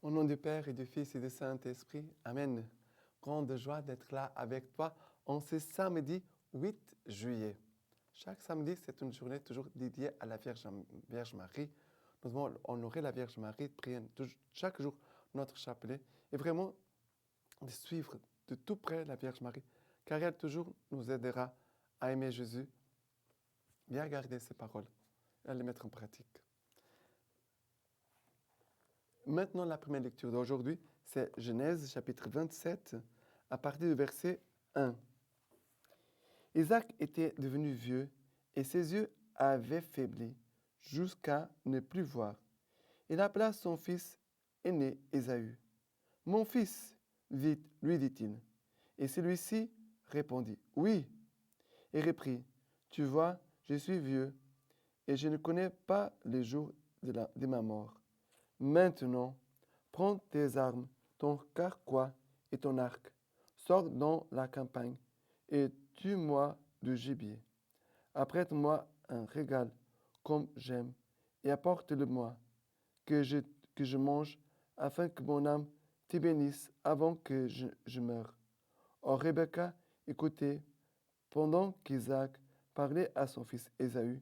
Au nom du Père et du Fils et du Saint-Esprit, Amen. Grande joie d'être là avec toi en ce samedi 8 juillet. Chaque samedi, c'est une journée toujours dédiée à la Vierge Marie. Nous devons honorer la Vierge Marie, prier chaque jour notre chapelet et vraiment de suivre de tout près la Vierge Marie, car elle toujours nous aidera à aimer Jésus, bien garder ses paroles et à les mettre en pratique. Maintenant, la première lecture d'aujourd'hui, c'est Genèse chapitre 27, à partir du verset 1. Isaac était devenu vieux et ses yeux avaient faibli jusqu'à ne plus voir. Il appela son fils aîné Ésaü. « Mon fils, vite, lui dit-il. Et celui-ci répondit, « Oui. » Et reprit, « Tu vois, je suis vieux et je ne connais pas les jours de ma mort. Maintenant, prends tes armes, ton carquois et ton arc. Sors dans la campagne et tue-moi du gibier. Apprête-moi un régal comme j'aime et apporte-le-moi, que je mange, afin que mon âme te bénisse avant que je meure. » Or Rebecca écoutait pendant qu'Isaac parlait à son fils Ésaü.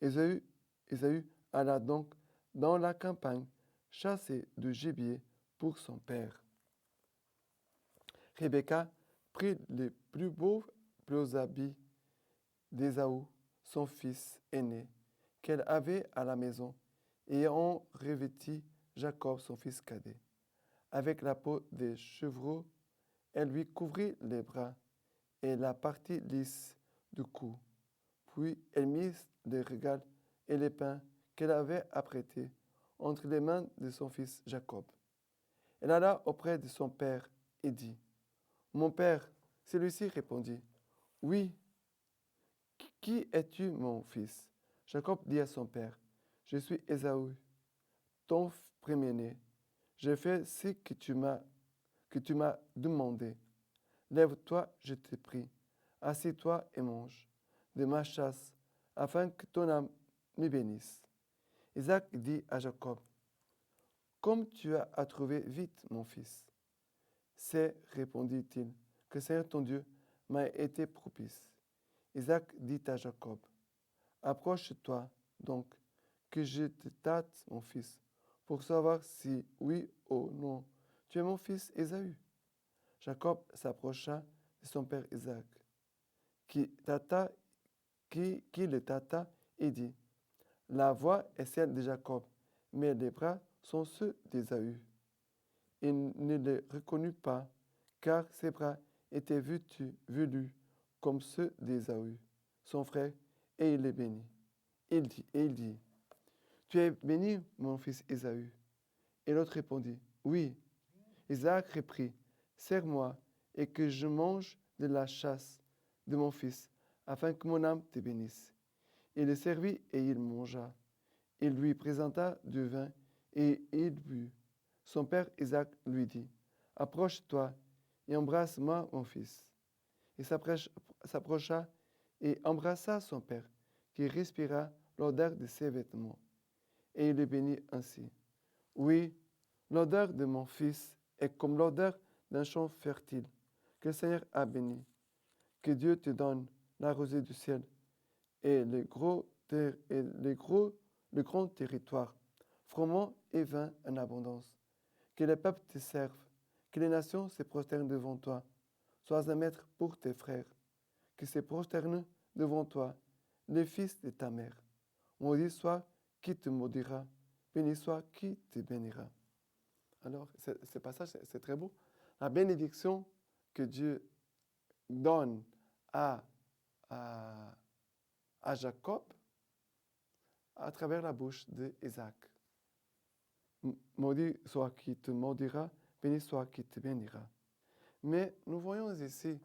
Ésaü alla donc dans la campagne chasser du gibier pour son père. Rebecca prit les plus beaux habits d'Ésaü, son fils aîné, qu'elle avait à la maison, et en revêtit Jacob, son fils cadet. Avec la peau des chevreaux, elle lui couvrit les bras et la partie lisse du cou. Puis elle mit les regals et les pains qu'elle avait apprêtés entre les mains de son fils Jacob. Elle alla auprès de son père et dit, « Mon père ?» Celui-ci répondit, « Oui. Qui es-tu, mon fils ?» Jacob dit à son père, « Je suis Ésaü, ton premier-né. J'ai fait ce que tu m'as demandé. Lève-toi, je te prie, assieds-toi et mange de ma chasse, afin que ton âme me bénisse. » Isaac dit à Jacob, « Comme tu as trouvé vite, mon fils. » C'est, répondit-il, que Seigneur ton Dieu m'a été propice. Isaac dit à Jacob, « Approche-toi donc, que je te tâte, mon fils, pour savoir si, oui ou non, tu es mon fils Ésaü. » Jacob s'approcha de son père Isaac, qui le tâta et dit, « La voix est celle de Jacob, mais les bras sont ceux d'Ésaü. » Il ne le reconnut pas, car ses bras étaient velus comme ceux d'Ésaü, son frère, et il les bénit. Il dit, « Tu es béni, mon fils Ésaü. » Et l'autre répondit, « Oui. » Isaac reprit, « Serre-moi, et que je mange de la chasse de mon fils, afin que mon âme te bénisse. » Il le servit et il mangea. Il lui présenta du vin et il but. Son père Isaac lui dit, « Approche-toi et embrasse-moi, mon fils. » Il s'approcha et embrassa son père, qui respira l'odeur de ses vêtements. Et il le bénit ainsi. « Oui, l'odeur de mon fils est comme l'odeur d'un champ fertile, que le Seigneur a béni. Que Dieu te donne la rosée du ciel et le grand territoire, froment et vin en abondance. Que les peuples te servent, que les nations se prosternent devant toi. Sois un maître pour tes frères, que se prosternent devant toi les fils de ta mère. Maudit soit qui te maudira, béni soit qui te bénira. » Alors, ce passage, c'est très beau. La bénédiction que Dieu donne à Jacob à travers la bouche d'Isaac. Maudit soit qui te maudira, béni soit qui te bénira. Mais nous voyons ici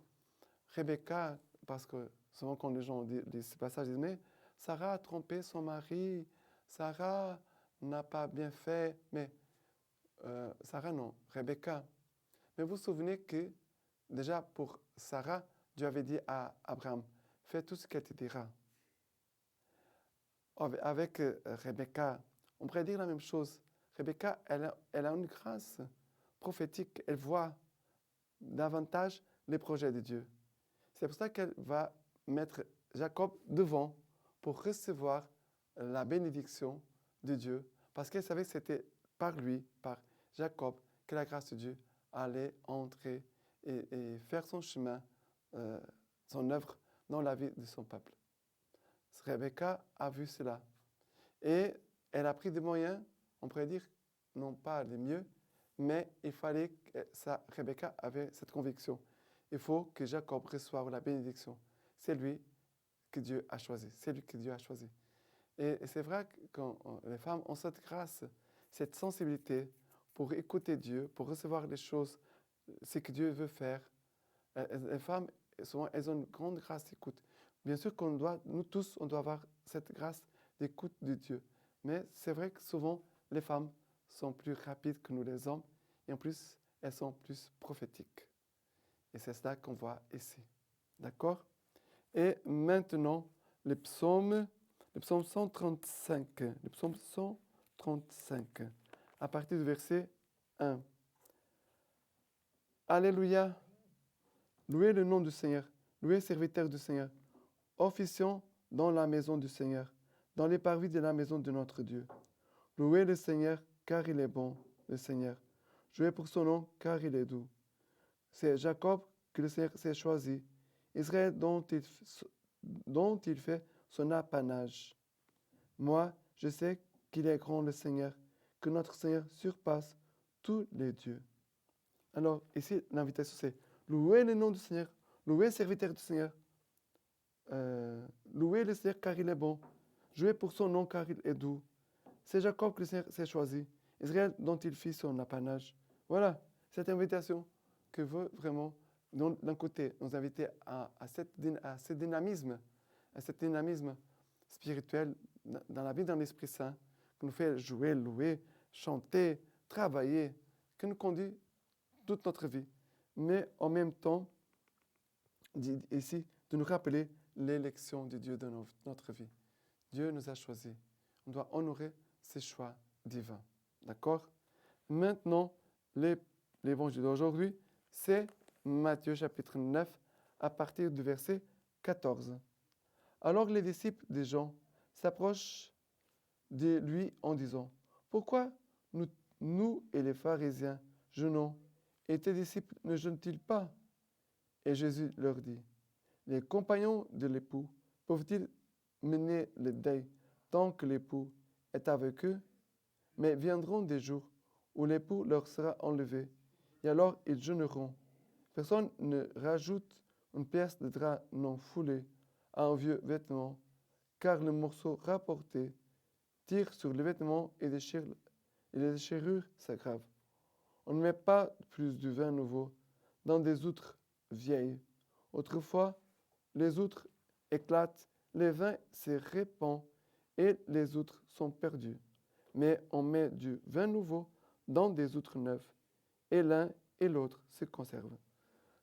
Rebecca, parce que souvent quand les gens lisent ce passage, ils disent, mais Sarah a trompé son mari, Sarah n'a pas bien fait, mais Sarah non, Rebecca. Mais vous vous souvenez que déjà pour Sarah, Dieu avait dit à Abraham, fais tout ce qu'elle te dira. Avec Rebecca, on pourrait dire la même chose. Rebecca, elle a une grâce prophétique. Elle voit davantage les projets de Dieu. C'est pour ça qu'elle va mettre Jacob devant pour recevoir la bénédiction de Dieu, parce qu'elle savait que c'était par lui, par Jacob, que la grâce de Dieu allait entrer et faire son chemin, son œuvre dans la vie de son peuple. Rebecca a vu cela et elle a pris des moyens, on pourrait dire, non pas les mieux, mais il fallait que Rebecca avait cette conviction. Il faut que Jacob reçoive la bénédiction. C'est lui que Dieu a choisi. C'est lui que Dieu a choisi. Et c'est vrai que quand les femmes ont cette grâce, cette sensibilité pour écouter Dieu, pour recevoir les choses, ce que Dieu veut faire. Les femmes, souvent, elles ont une grande grâce d'écoute. Bien sûr nous tous, on doit avoir cette grâce d'écoute de Dieu. Mais c'est vrai que souvent, les femmes sont plus rapides que nous les hommes. Et en plus, elles sont plus prophétiques. Et c'est cela qu'on voit ici. D'accord? Et maintenant, le psaume 135. Le psaume 135, à partir du verset 1. Alléluia! Louez le nom du Seigneur. Louez serviteur du Seigneur. Officions dans la maison du Seigneur, dans les parvis de la maison de notre Dieu. Louez le Seigneur, car il est bon, le Seigneur. Jouez pour son nom, car il est doux. C'est Jacob que le Seigneur s'est choisi, Israël dont il fait son apanage. Moi, je sais qu'il est grand le Seigneur, que notre Seigneur surpasse tous les dieux. Alors, ici, l'invitation, c'est louer le nom du Seigneur, louer le serviteur du Seigneur, louer le Seigneur car il est bon, jouer pour son nom car il est doux. C'est Jacob que le Seigneur s'est choisi, Israël dont il fit son apanage. Voilà, cette invitation que veut vraiment, d'un côté, nous inviter à ce dynamisme, spirituel dans la vie dans l'Esprit Saint, qui nous fait jouer, louer, chanter, travailler, qui nous conduit toute notre vie. Mais en même temps, ici, de nous rappeler l'élection de Dieu dans notre vie. Dieu nous a choisis. On doit honorer ses choix divins. D'accord? Maintenant, l'évangile d'aujourd'hui, c'est Matthieu chapitre 9, à partir du verset 14. Alors les disciples de Jean s'approchent de lui en disant, « Pourquoi nous et les pharisiens jeûnons, et tes disciples ne jeûnent-ils pas ?» Et Jésus leur dit, « Les compagnons de l'époux peuvent-ils mener le deuil tant que l'époux est avec eux? Mais viendront des jours où l'époux leur sera enlevé, et alors ils jeûneront. Personne ne rajoute une pièce de drap non foulée à un vieux vêtement, car le morceau rapporté tire sur le vêtement et les déchirures s'aggravent. On ne met pas plus de vin nouveau dans des outres vieilles. Autrefois, les outres éclatent, le vin se répand et les outres sont perdues. Mais on met du vin nouveau dans des outres neuves, et l'un et l'autre se conservent.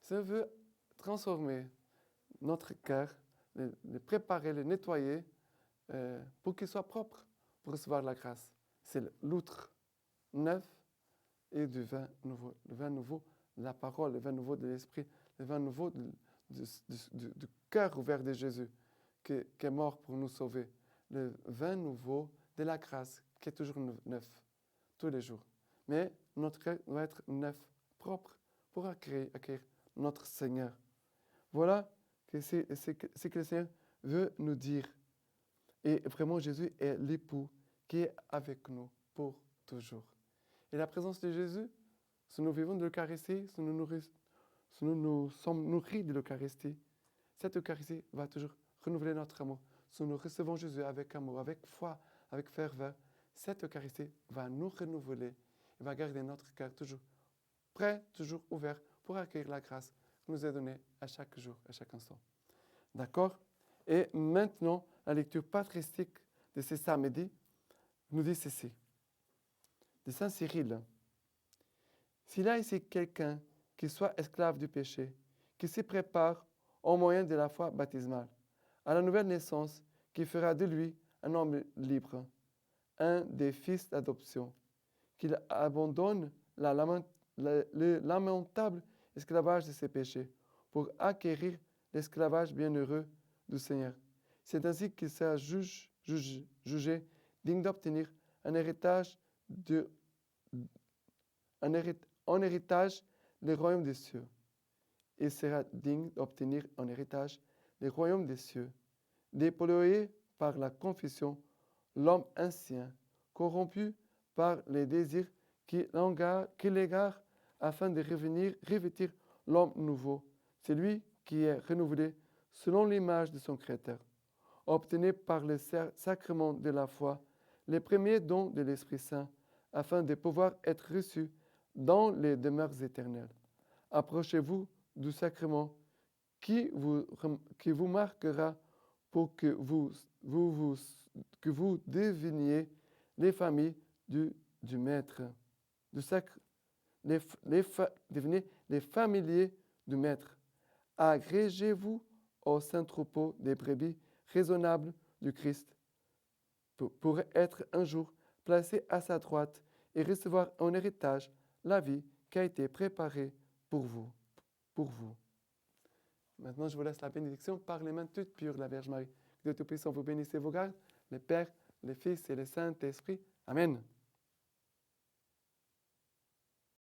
Ça veut transformer notre cœur, le préparer, le nettoyer pour qu'il soit propre pour recevoir la grâce. C'est l'outre neuf et du vin nouveau. Le vin nouveau de la parole, le vin nouveau de l'esprit, le vin nouveau du cœur ouvert de Jésus qui est mort pour nous sauver. Le vin nouveau de la grâce qui est toujours neuf, tous les jours. Mais notre cœur doit être neuf, propre, pour accueillir notre Seigneur. Voilà ce que le Seigneur veut nous dire. Et vraiment, Jésus est l'époux qui est avec nous pour toujours. Et la présence de Jésus, si nous vivons de l'Eucharistie, si nous sommes nourris de l'Eucharistie, cette Eucharistie va toujours renouveler notre amour. Si nous recevons Jésus avec amour, avec foi, avec ferveur, cette Eucharistie va nous renouveler et va garder notre cœur toujours prêt, toujours ouvert pour accueillir la grâce qui nous est donnée à chaque jour, à chaque instant. D'accord? Et maintenant, la lecture patristique de ce samedi nous dit ceci. De Saint Cyril. S'il y a ici quelqu'un qui soit esclave du péché, qui s'y prépare au moyen de la foi baptismale, à la nouvelle naissance qui fera de lui un homme libre, un des fils d'adoption, qu'il abandonne le lamentable esclavage de ses péchés pour acquérir l'esclavage bienheureux du Seigneur. C'est ainsi qu'il sera jugé digne d'obtenir en héritage le royaume des cieux. Il sera digne d'obtenir en héritage le royaume des cieux, dépollué par la confession, l'homme ancien, corrompu par les désirs qui l'égarent afin de revêtir l'homme nouveau, celui qui est renouvelé selon l'image de son Créateur. Obtenez par le sacrement de la foi les premiers dons de l'Esprit Saint, afin de pouvoir être reçus dans les demeures éternelles. Approchez-vous du sacrement qui vous marquera pour que vous deveniez les familles du Maître. Devenez les familiers du Maître. Agrégez-vous au saint troupeau des brebis raisonnables du Christ pour être un jour placé à sa droite et recevoir en héritage la vie qui a été préparée pour vous. Maintenant, je vous laisse la bénédiction par les mains toutes pures de la Vierge Marie. Que Dieu Tout-Puissant vous bénisse et vous garde, le Père, le Fils et le Saint-Esprit. Amen.